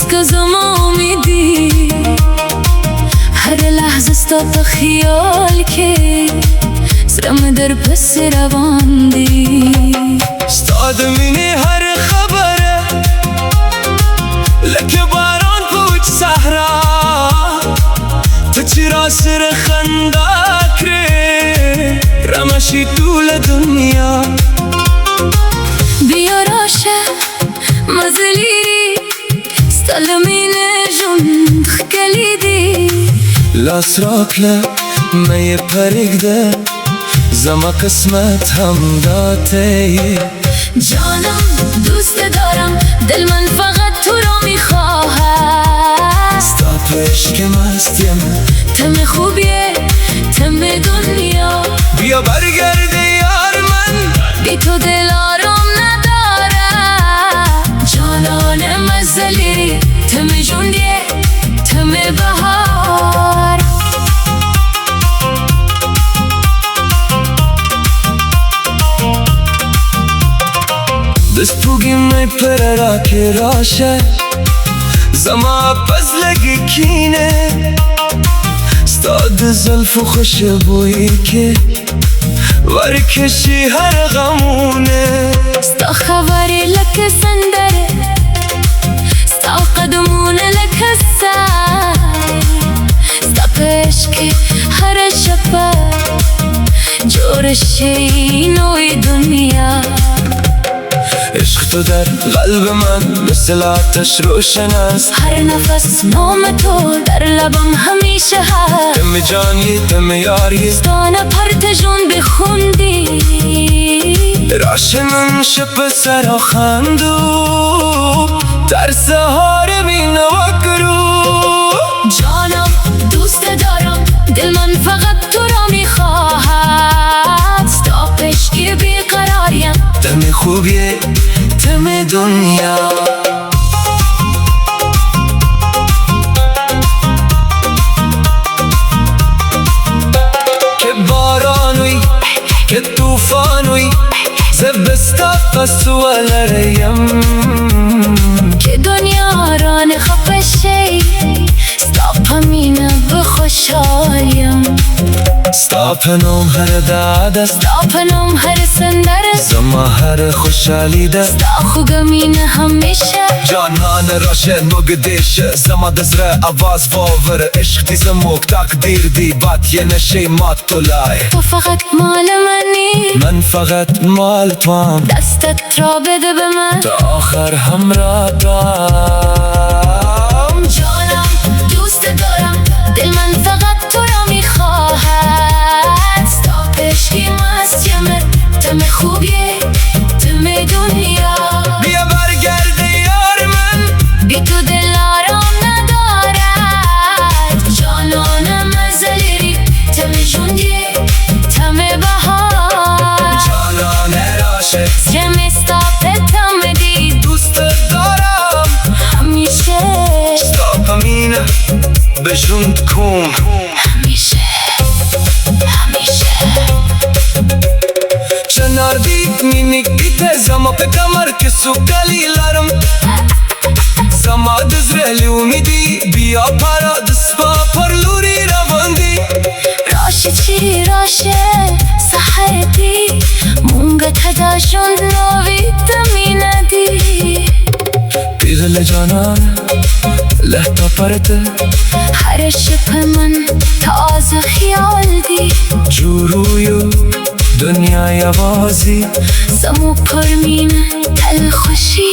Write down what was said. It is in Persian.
بس که زما امیدی هر لحظه ستا په خیال کې زرم در پس روان دی ستا د مینې هر خبره لکه باران په وچ صحرا ته چې راسره خندا کړې رمشي ټوله دنیا بیا راشه مزلیری ستا له مینې ژوند ښکلی دی لاس راکړه مه یې پرېږده زما قسمت هم ته جانم دوست دارم دل من فقط تو رو میخواهد ستا په عشق مستیم تم خوبیه تم دنیا بیا برگرد یار من بی تو دل آرام نداره جانان مزلی تم جوندیه تم بهار دست پوگیم پر را که راشه زما پس لگی کینه ستاد زلف و خوشبویی که ورکشی هر غمونه ستا خبری لکه سندره ستا قدمونه لکه سای ستا پشک هر شپه جورشی نوی دنیا عشق تو در قلب من مثل آتش روشن است هر نفس نام تو در لبم همیشه هست دم جانی دم یاری ستانه پرت جون بخوندی راش من شب سر خندو در سهار بین وکرو جانم دوست دارم دل من فقط تو را میخواهد ستا پشکی بیقراریم دم خوبیه تم دنیا که بارانوی که توفانوی زبستا قصو لریم که دنیا را نخفشه ستا پمینه بخوشایم ستا پنوم هر داده ستا پنوم هر سندره زما هر خوشحالی ده ستا خوگمینه همیشه جانان راشه نگدیشه زما دزره آواز فاور عشق دی زموک تقدیر دی بات یه نشه مات تولای تو فقط مال منی من فقط مال توام دستت را بده به من تا آخر همراه دام جانم دوست دارم دل من فقط تو را میخواهد ستا پشکی مستیمه تم خوبیه تم دنیا بیا برگرد یار من بی تو دل آرام ندارد جانان مزلی تم جوندیه تم بهار جانان راشه زمستا پتم دی دوست دارم همیشه ستا پمینه بجوند کن همیشه همیشه چنار دیت مینیک دیت زما په کمر کې سوکالیلارم زما د زړه له امیدي بیا پارادیس پر لوري روان دي راشه چی راشه سحر دی مونږ ته دا ژوند نو ویټامین دی پیغله جانان لهتا پرته هر شب من تازه خیال دی جورویو دنیا یوازی زمو پرمینه دل خوشی